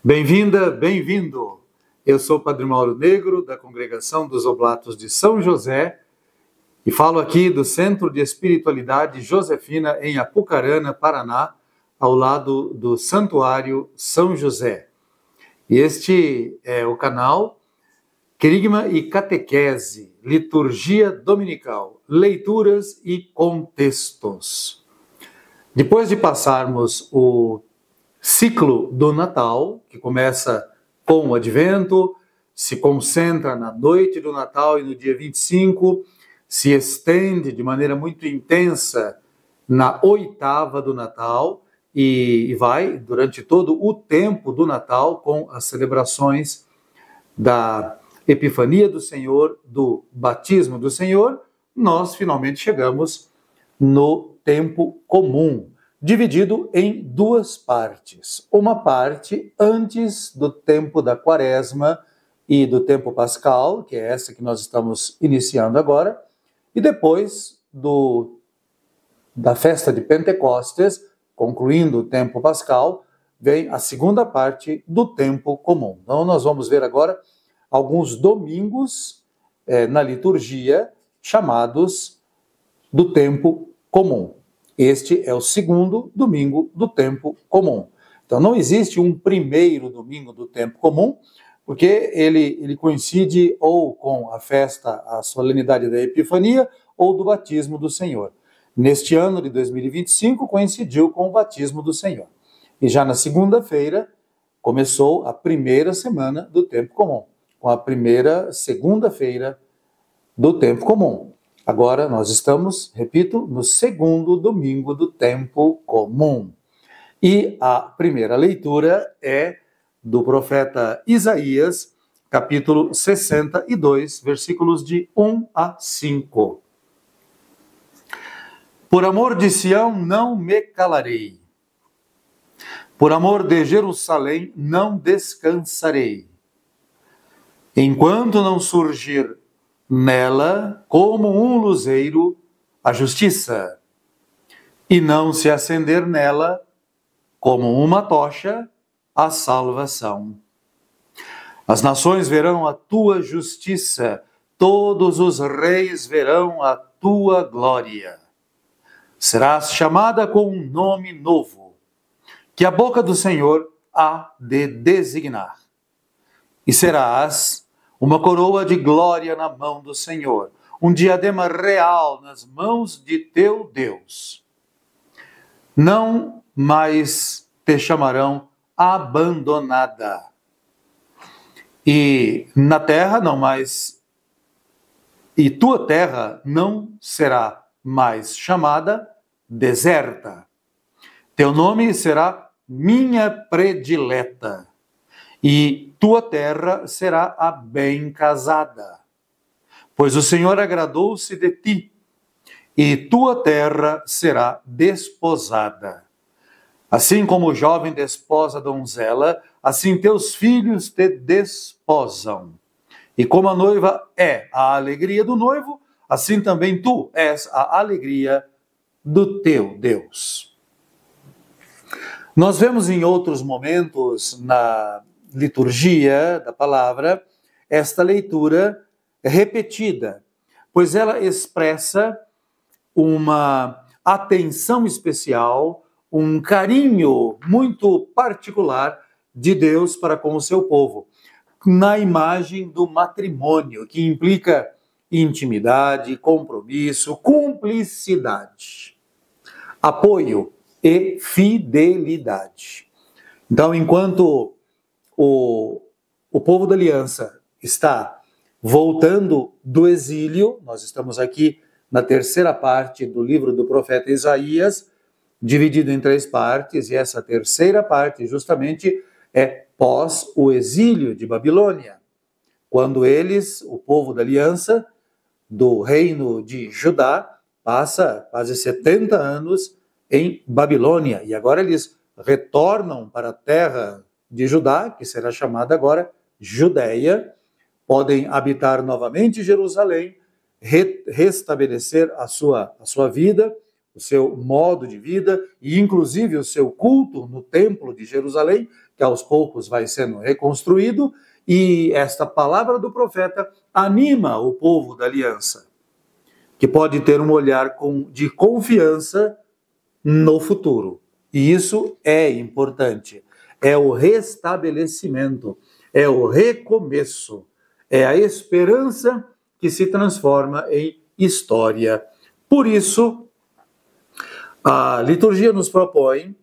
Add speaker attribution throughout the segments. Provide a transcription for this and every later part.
Speaker 1: Bem-vinda, bem-vindo! Eu sou o Padre Mauro Negro, da Congregação dos Oblatos de São José, e falo aqui do Centro de Espiritualidade Josefina, em Apucarana, Paraná, ao lado do Santuário São José. E este é o canal Querigma e Catequese, Liturgia Dominical, Leituras e Contextos. Depois de passarmos o ciclo do Natal, que começa com o Advento, se concentra na noite do Natal e no dia 25, se estende de maneira muito intensa na oitava do Natal e vai durante todo o tempo do Natal com as celebrações da Epifania do Senhor, do Batismo do Senhor. Nós finalmente chegamos no tempo comum, dividido em duas partes. Uma parte antes do tempo da Quaresma e do tempo pascal, que é essa que nós estamos iniciando agora, e depois da festa de Pentecostes, concluindo o tempo pascal, vem a segunda parte do tempo comum. Então nós vamos ver agora alguns domingos na liturgia chamados do tempo comum. Este é o segundo domingo do tempo comum. Então não existe um primeiro domingo do tempo comum, porque ele coincide ou com a festa, a solenidade da Epifania, ou do batismo do Senhor. Neste ano de 2025 coincidiu com o batismo do Senhor. E já na segunda-feira começou a primeira semana do tempo comum, com a primeira segunda-feira do tempo comum. Agora nós estamos, repito, no segundo domingo do tempo comum. E a primeira leitura é do profeta Isaías, capítulo 62, versículos de 1 a 5. Por amor de Sião não me calarei, por amor de Jerusalém não descansarei, enquanto não surgir nela, como um luzeiro, a justiça, e não se acender nela, como uma tocha, a salvação. As nações verão a tua justiça, todos os reis verão a tua glória. Serás chamada com um nome novo, que a boca do Senhor há de designar. E serás uma coroa de glória na mão do Senhor, um diadema real nas mãos de teu Deus. Não mais te chamarão abandonada. E na terra não mais, e tua terra não será mais chamada deserta. Teu nome será minha predileta. E tua terra será a bem casada, pois o Senhor agradou-se de ti, e tua terra será desposada. Assim como o jovem desposa a donzela, assim teus filhos te desposam. E como a noiva é a alegria do noivo, assim também tu és a alegria do teu Deus. Nós vemos em outros momentos na liturgia da palavra esta leitura repetida, pois ela expressa uma atenção especial, um carinho muito particular de Deus para com o seu povo, na imagem do matrimônio, que implica intimidade, compromisso, cumplicidade, apoio e fidelidade. Então, enquanto o povo da aliança está voltando do exílio, nós estamos aqui na terceira parte do livro do profeta Isaías, dividido em 3 partes, e essa terceira parte justamente é pós o exílio de Babilônia, quando eles, o povo da aliança, do reino de Judá, passa quase 70 anos em Babilônia, e agora eles retornam para a terra de Judá, que será chamada agora Judéia, podem habitar novamente Jerusalém, restabelecer a sua vida, o seu modo de vida e inclusive o seu culto no templo de Jerusalém, que aos poucos vai sendo reconstruído, e esta palavra do profeta anima o povo da aliança, que pode ter um olhar de confiança no futuro. E isso é importante. É o restabelecimento, é o recomeço, é a esperança que se transforma em história. Por isso, a liturgia nos propõe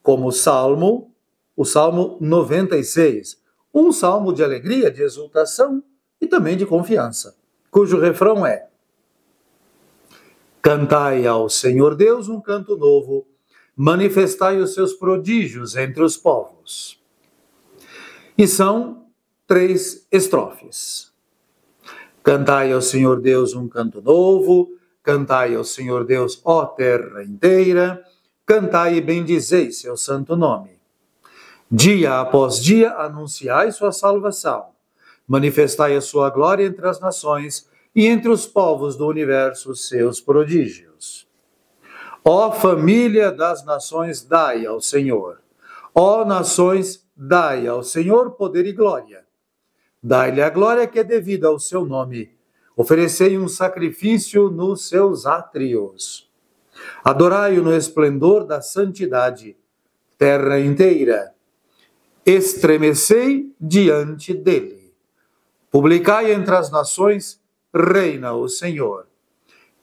Speaker 1: como salmo, o Salmo 96, um salmo de alegria, de exultação e também de confiança, cujo refrão é: cantai ao Senhor Deus um canto novo, manifestai os seus prodígios entre os povos. E são 3 estrofes. Cantai ao Senhor Deus um canto novo, cantai ao Senhor Deus, ó terra inteira, cantai e bendizei seu santo nome. Dia após dia anunciai sua salvação, manifestai a sua glória entre as nações e entre os povos do universo seus prodígios. Ó família das nações, dai ao Senhor. Ó nações, dai ao Senhor poder e glória. Dai-lhe a glória que é devida ao seu nome. Oferecei um sacrifício nos seus átrios. Adorai-o no esplendor da santidade, terra inteira. Estremecei diante dele. Publicai entre as nações, reina o Senhor.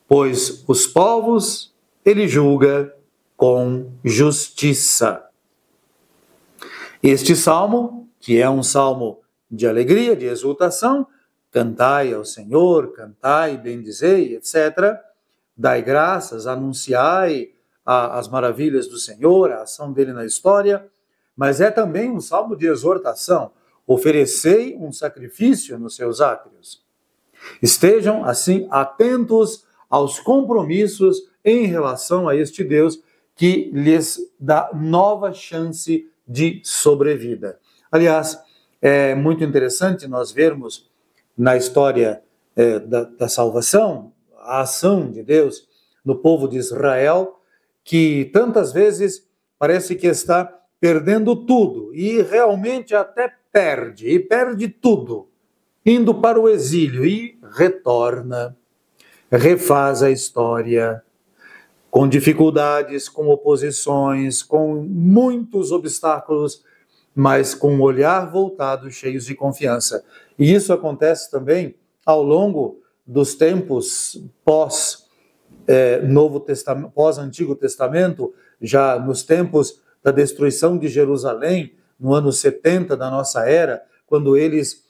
Speaker 1: Pois os povos ele julga com justiça. Este salmo, que é um salmo de alegria, de exultação, cantai ao Senhor, cantai, bendizei, etc. Dai graças, anunciai as maravilhas do Senhor, a ação dele na história, mas é também um salmo de exortação. Oferecei um sacrifício nos seus átrios. Estejam, assim, atentos aos compromissos em relação a este Deus que lhes dá nova chance de sobrevida. Aliás, é muito interessante nós vermos na história da salvação, a ação de Deus no povo de Israel, que tantas vezes parece que está perdendo tudo, e realmente até perde tudo, indo para o exílio e retorna, refaz a história, com dificuldades, com oposições, com muitos obstáculos, mas com um olhar voltado, cheios de confiança. E isso acontece também ao longo dos tempos pós-Antigo Testamento, já nos tempos da destruição de Jerusalém, no ano 70 da nossa era, quando eles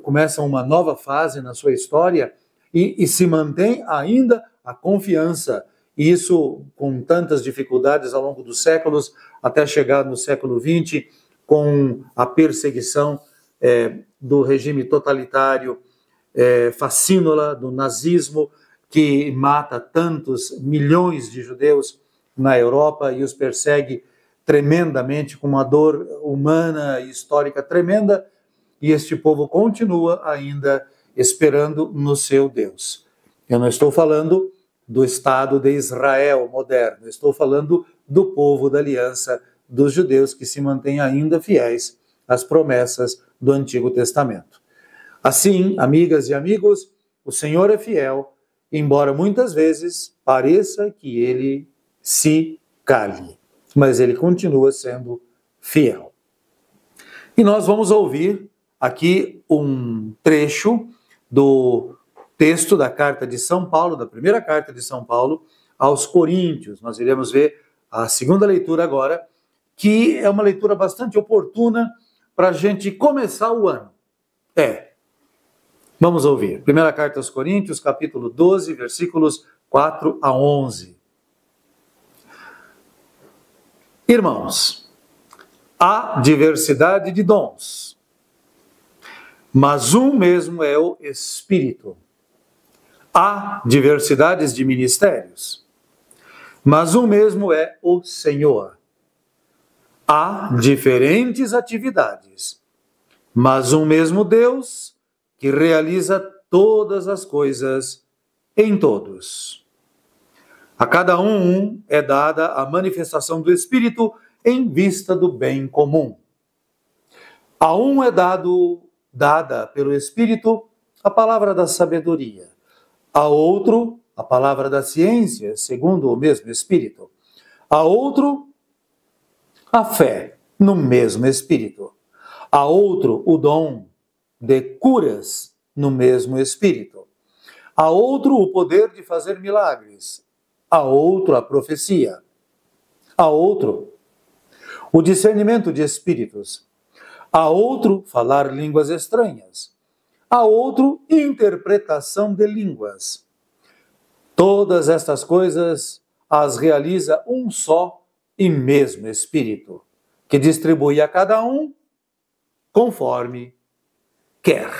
Speaker 1: começam uma nova fase na sua história e se mantém ainda a confiança. Isso com tantas dificuldades ao longo dos séculos, até chegar no século XX, com a perseguição do regime totalitário, facínola, do nazismo, que mata tantos milhões de judeus na Europa e os persegue tremendamente, com uma dor humana e histórica tremenda, e este povo continua ainda esperando no seu Deus. Eu não estou falando do Estado de Israel moderno, estou falando do povo da aliança dos judeus que se mantêm ainda fiéis às promessas do Antigo Testamento. Assim, amigas e amigos, o Senhor é fiel, embora muitas vezes pareça que ele se cale, mas ele continua sendo fiel. E nós vamos ouvir aqui um trecho do texto da carta de São Paulo, da primeira carta de São Paulo aos Coríntios. Nós iremos ver a segunda leitura agora, que é uma leitura bastante oportuna para a gente começar o ano. Vamos ouvir. Primeira carta aos Coríntios, capítulo 12, versículos 4 a 11. Irmãos, há diversidade de dons, mas um mesmo é o Espírito. Há diversidades de ministérios, mas um mesmo é o Senhor. Há diferentes atividades, mas um mesmo Deus que realiza todas as coisas em todos. A cada um é dada a manifestação do Espírito em vista do bem comum. A um é dada pelo Espírito a palavra da sabedoria, a outro a palavra da ciência, segundo o mesmo Espírito, a outro a fé, no mesmo Espírito, a outro o dom de curas, no mesmo Espírito, a outro o poder de fazer milagres, a outro a profecia, a outro o discernimento de espíritos, a outro falar línguas estranhas, a outro interpretação de línguas. Todas estas coisas as realiza um só e mesmo Espírito, que distribui a cada um conforme quer.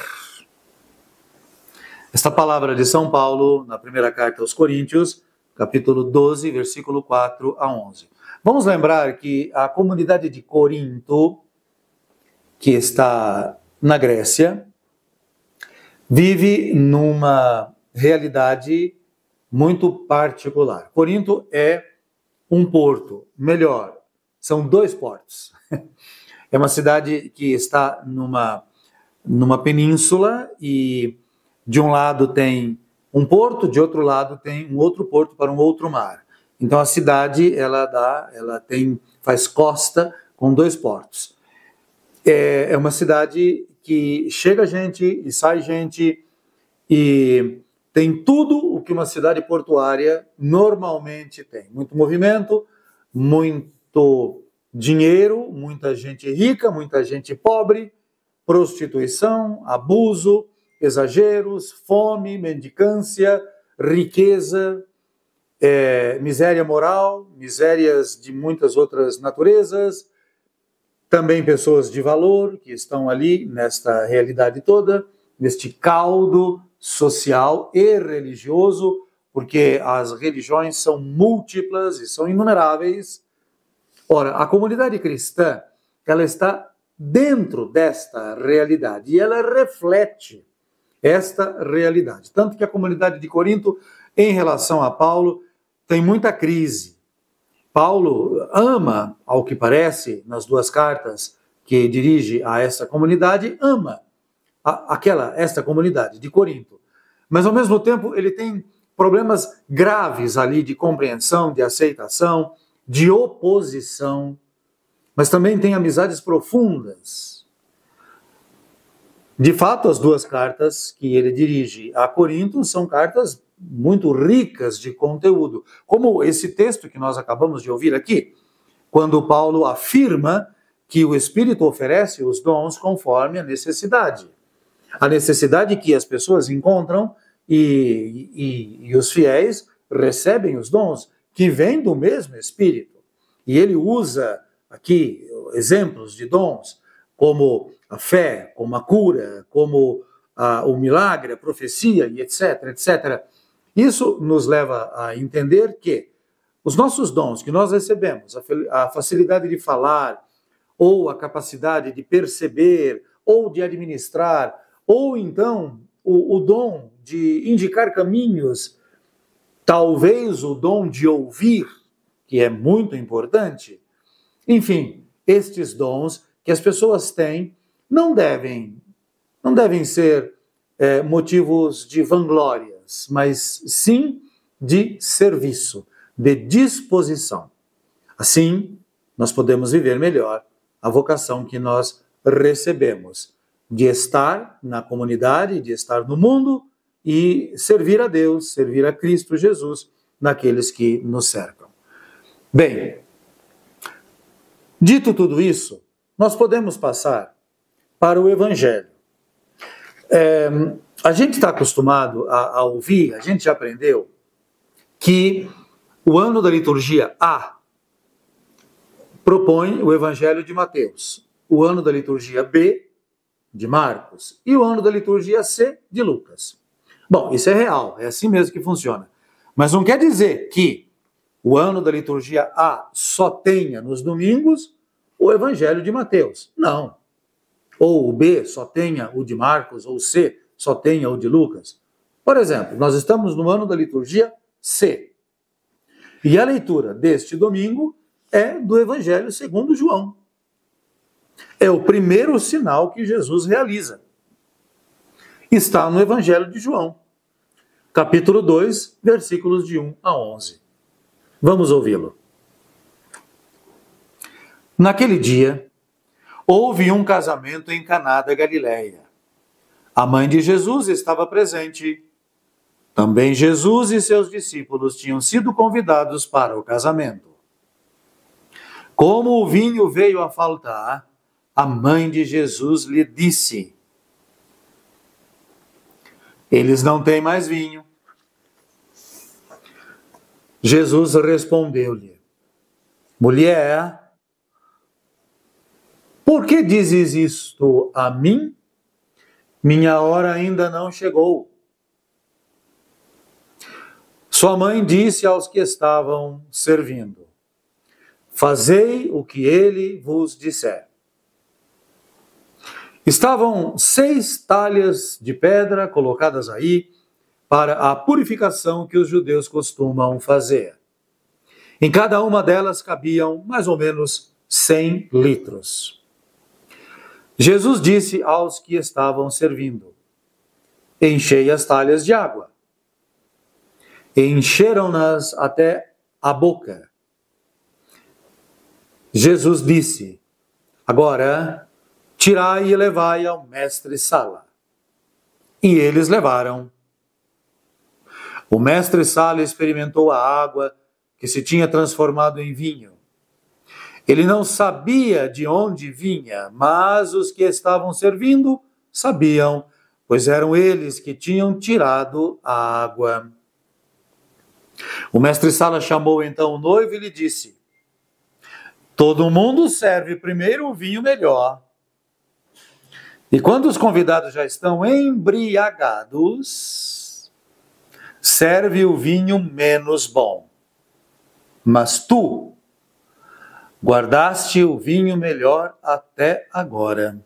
Speaker 1: Esta palavra de São Paulo, na primeira carta aos Coríntios, capítulo 12, versículo 4 a 11. Vamos lembrar que a comunidade de Corinto, que está na Grécia, vive numa realidade muito particular. Corinto é um porto, melhor, são 2 portos. É uma cidade que está numa península e de um lado tem um porto, de outro lado tem um outro porto para um outro mar. Então a cidade faz costa com 2 portos. É uma cidade que chega gente e sai gente e tem tudo o que uma cidade portuária normalmente tem. Muito movimento, muito dinheiro, muita gente rica, muita gente pobre, prostituição, abuso, exageros, fome, mendicância, riqueza, miséria moral, misérias de muitas outras naturezas, também pessoas de valor que estão ali nesta realidade toda, neste caldo social e religioso, porque as religiões são múltiplas e são inumeráveis. Ora, a comunidade cristã, ela está dentro desta realidade e ela reflete esta realidade. Tanto que a comunidade de Corinto, em relação a Paulo, tem muita crise. Paulo ama, ao que parece, nas 2 cartas que dirige a essa comunidade, ama esta comunidade de Corinto. Mas, ao mesmo tempo, ele tem problemas graves ali de compreensão, de aceitação, de oposição, mas também tem amizades profundas. De fato, as 2 cartas que ele dirige a Corinto são cartas muito ricas de conteúdo, como esse texto que nós acabamos de ouvir aqui, quando Paulo afirma que o Espírito oferece os dons conforme a necessidade que as pessoas encontram e os fiéis recebem os dons que vêm do mesmo Espírito. E ele usa aqui exemplos de dons como a fé, como a cura, como o milagre, a profecia e etc, etc. Isso nos leva a entender que os nossos dons que nós recebemos, a facilidade de falar, ou a capacidade de perceber, ou de administrar, ou então o dom de indicar caminhos, talvez o dom de ouvir, que é muito importante. Enfim, estes dons que as pessoas têm não devem ser motivos de vanglórias, mas sim de serviço, de disposição. Assim, nós podemos viver melhor a vocação que nós recebemos, de estar na comunidade, de estar no mundo e servir a Deus, servir a Cristo Jesus naqueles que nos cercam. Bem, dito tudo isso, nós podemos passar para o Evangelho. A gente está acostumado a ouvir, a gente já aprendeu que o ano da liturgia A propõe o Evangelho de Mateus, o ano da liturgia B, de Marcos, e o ano da liturgia C, de Lucas. Bom, isso é real, é assim mesmo que funciona. Mas não quer dizer que o ano da liturgia A só tenha nos domingos o Evangelho de Mateus. Não. Ou o B só tenha o de Marcos, ou o C só tenha o de Lucas. Por exemplo, nós estamos no ano da liturgia C. E a leitura deste domingo é do Evangelho segundo João. É o primeiro sinal que Jesus realiza. Está no Evangelho de João, capítulo 2, versículos de 1 a 11. Vamos ouvi-lo. Naquele dia, houve um casamento em Caná da Galileia. A mãe de Jesus estava presente. Também Jesus e seus discípulos tinham sido convidados para o casamento. Como o vinho veio a faltar, a mãe de Jesus lhe disse: eles não têm mais vinho. Jesus respondeu-lhe: mulher, por que dizes isto a mim? Minha hora ainda não chegou. Sua mãe disse aos que estavam servindo: fazei o que ele vos disser. Estavam 6 talhas de pedra colocadas aí para a purificação que os judeus costumam fazer. Em cada uma delas cabiam mais ou menos 100 litros. Jesus disse aos que estavam servindo: enchei as talhas de água. Encheram-nas até a boca. Jesus disse: agora tirai e levai ao mestre-sala. E eles levaram. O mestre-sala experimentou a água que se tinha transformado em vinho. Ele não sabia de onde vinha, mas os que estavam servindo sabiam, pois eram eles que tinham tirado a água. O mestre-sala chamou então o noivo e lhe disse: todo mundo serve primeiro o vinho melhor. E quando os convidados já estão embriagados, serve o vinho menos bom. Mas tu guardaste o vinho melhor até agora.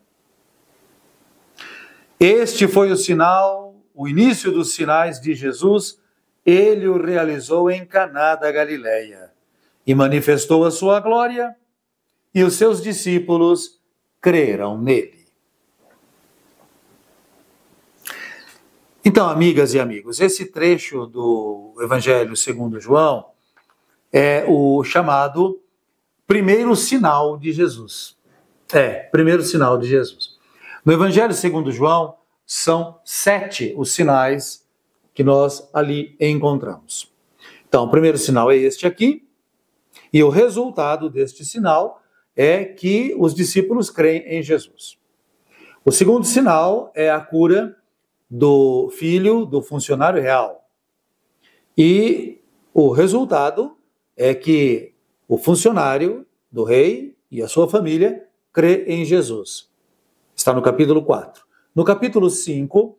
Speaker 1: Este foi o sinal, o início dos sinais de Jesus. Ele o realizou em Caná da Galileia e manifestou a sua glória, e os seus discípulos creram nele. Então, amigas e amigos, esse trecho do Evangelho segundo João é o chamado primeiro sinal de Jesus. Primeiro sinal de Jesus. No Evangelho segundo João, são 7 os sinais que nós ali encontramos. Então, o primeiro sinal é este aqui, e o resultado deste sinal é que os discípulos creem em Jesus. O segundo sinal é a cura do filho do funcionário real. E o resultado é que o funcionário do rei e a sua família crê em Jesus. Está no capítulo 4. No capítulo 5,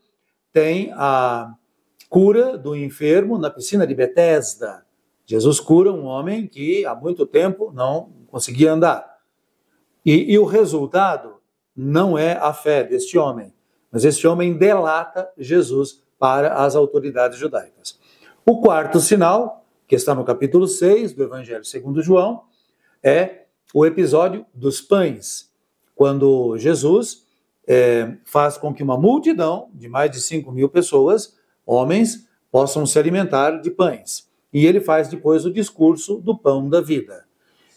Speaker 1: tem a cura do enfermo na piscina de Betesda. Jesus cura um homem que há muito tempo não conseguia andar. E o resultado não é a fé deste homem, mas este homem delata Jesus para as autoridades judaicas. O quarto sinal, que está no capítulo 6 do Evangelho segundo João, é o episódio dos pães, quando Jesus faz com que uma multidão de mais de 5.000 pessoas, homens, possam se alimentar de pães. E ele faz depois o discurso do pão da vida.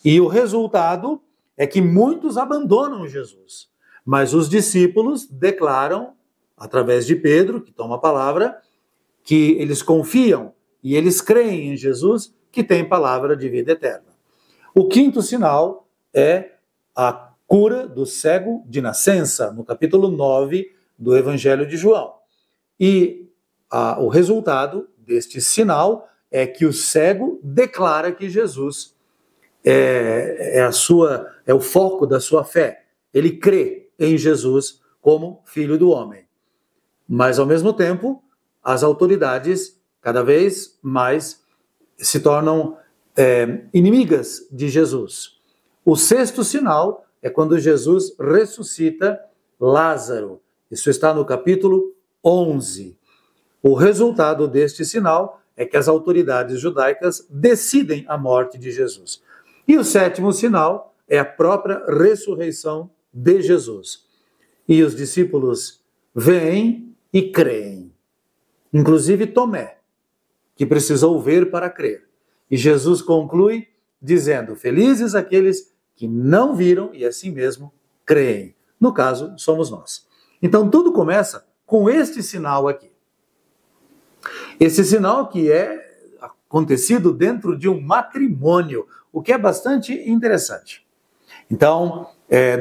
Speaker 1: E o resultado é que muitos abandonam Jesus, mas os discípulos declaram, através de Pedro, que toma a palavra, que eles confiam e eles creem em Jesus, que tem palavra de vida eterna. O quinto sinal é a cura do cego de nascença, no capítulo 9 do Evangelho de João. E o resultado deste sinal é que o cego declara que Jesus é o foco da sua fé. Ele crê em Jesus como Filho do homem. Mas, ao mesmo tempo, as autoridades cada vez mais se tornam inimigas de Jesus. O sexto sinal é quando Jesus ressuscita Lázaro. Isso está no capítulo 11. O resultado deste sinal é que as autoridades judaicas decidem a morte de Jesus. E o sétimo sinal é a própria ressurreição de Jesus. E os discípulos veem e creem. Inclusive Tomé, que precisou ver para crer. E Jesus conclui dizendo: felizes aqueles que não viram e assim mesmo creem. No caso, somos nós. Então tudo começa com este sinal aqui. Esse sinal que é acontecido dentro de um matrimônio, o que é bastante interessante. Então,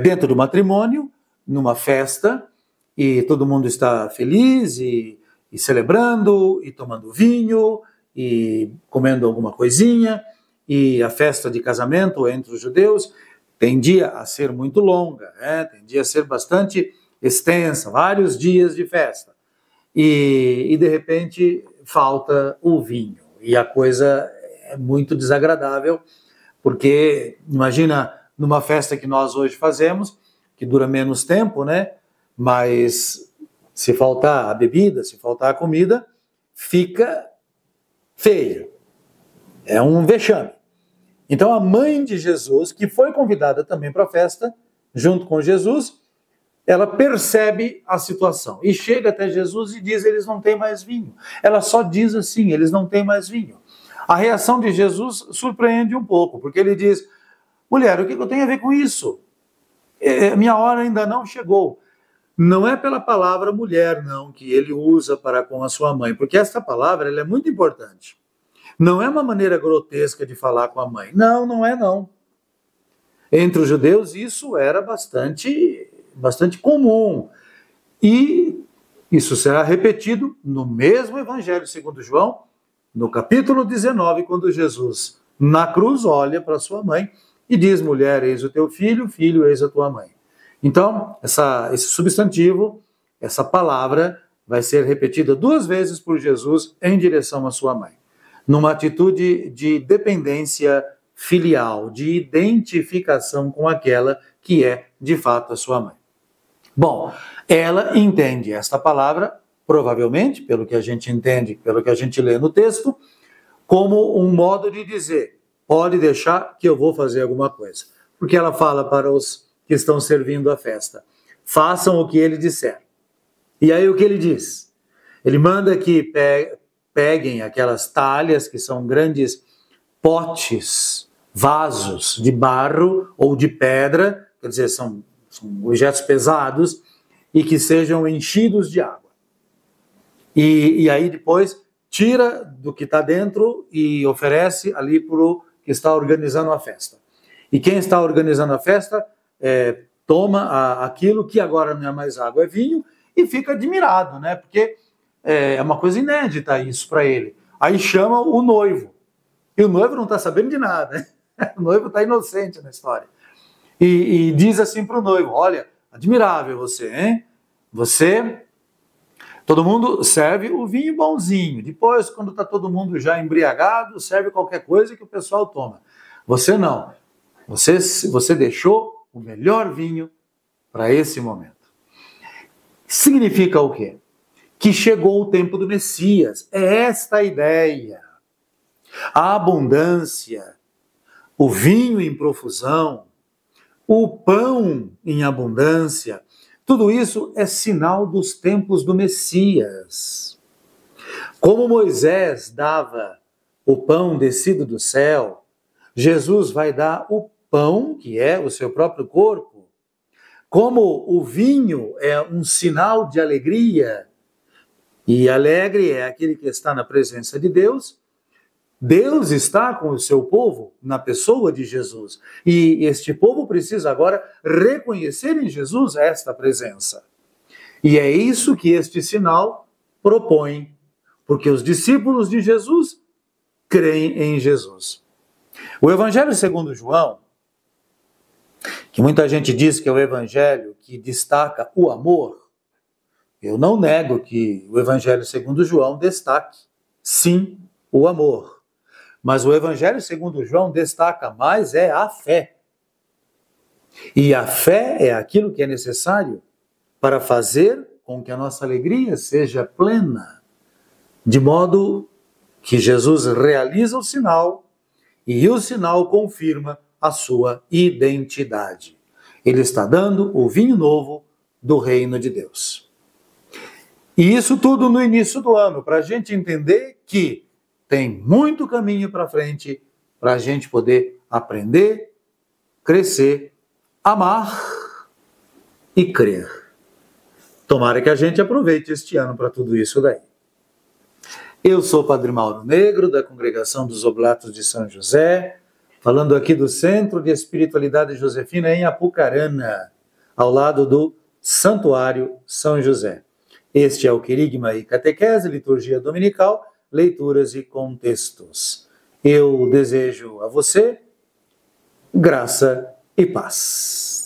Speaker 1: dentro do matrimônio, numa festa, e todo mundo está feliz e celebrando, e tomando vinho, e comendo alguma coisinha, e a festa de casamento entre os judeus tendia a ser muito longa, tendia a ser bastante extensa, vários dias de festa. E de repente falta o vinho, e a coisa é muito desagradável, porque imagina numa festa que nós hoje fazemos, que dura menos tempo, né? Mas se faltar a bebida, se faltar a comida, fica feio. É um vexame. Então a mãe de Jesus, que foi convidada também para a festa, junto com Jesus, ela percebe a situação e chega até Jesus e diz: eles não têm mais vinho. Ela só diz assim: eles não têm mais vinho. A reação de Jesus surpreende um pouco, porque ele diz: mulher, o que eu tenho a ver com isso? Minha hora ainda não chegou. Não é pela palavra mulher, não, que ele usa para com a sua mãe, porque esta palavra ela é muito importante. Não é uma maneira grotesca de falar com a mãe. Não, não é não. Entre os judeus isso era bastante comum. E isso será repetido no mesmo Evangelho segundo João, no capítulo 19, quando Jesus, na cruz, olha para sua mãe e diz: mulher, eis o teu filho, filho, eis a tua mãe. Então, esse substantivo, essa palavra, vai ser repetida 2 vezes por Jesus em direção à sua mãe, numa atitude de dependência filial, de identificação com aquela que é, de fato, a sua mãe. Bom, ela entende esta palavra, provavelmente, pelo que a gente entende, pelo que a gente lê no texto, como um modo de dizer: pode deixar que eu vou fazer alguma coisa. Porque ela fala para os que estão servindo a festa: façam o que ele disser. E aí o que ele diz? Ele manda que peguem aquelas talhas, que são grandes potes, vasos de barro ou de pedra, quer dizer, são objetos pesados, e que sejam enchidos de água. E aí depois tira do que está dentro e oferece ali para o que está organizando a festa. E quem está organizando a festa toma aquilo que agora não é mais água, é vinho, e fica admirado, né? Porque é uma coisa inédita isso para ele. Aí chama o noivo. E o noivo não está sabendo de nada, né? O noivo está inocente na história. E diz assim para o noivo: olha, admirável você, hein? Todo mundo serve o vinho bonzinho. Depois, quando está todo mundo já embriagado, serve qualquer coisa que o pessoal toma. Você não. Você deixou o melhor vinho para esse momento. Significa o quê? Que chegou o tempo do Messias. É esta a ideia. A abundância, o vinho em profusão, o pão em abundância, tudo isso é sinal dos tempos do Messias. Como Moisés dava o pão descido do céu, Jesus vai dar o pão, que é o seu próprio corpo. Como o vinho é um sinal de alegria, e alegre é aquele que está na presença de Deus, Deus está com o seu povo na pessoa de Jesus. E este povo precisa agora reconhecer em Jesus esta presença. E é isso que este sinal propõe, porque os discípulos de Jesus creem em Jesus. O Evangelho segundo João, que muita gente diz que é o evangelho que destaca o amor, eu não nego que o Evangelho segundo João destaque, sim, o amor. Mas o Evangelho segundo João destaca mais a fé. E a fé é aquilo que é necessário para fazer com que a nossa alegria seja plena, de modo que Jesus realiza o sinal e o sinal confirma a sua identidade. Ele está dando o vinho novo do reino de Deus. E isso tudo no início do ano, para a gente entender que tem muito caminho para frente para a gente poder aprender, crescer, amar e crer. Tomara que a gente aproveite este ano para tudo isso daí. Eu sou o Padre Mauro Negro, da Congregação dos Oblatos de São José, falando aqui do Centro de Espiritualidade Josefina em Apucarana, ao lado do Santuário São José. Este é o Querigma e Catequese, Liturgia Dominical, Leituras e Contextos. Eu desejo a você graça e paz.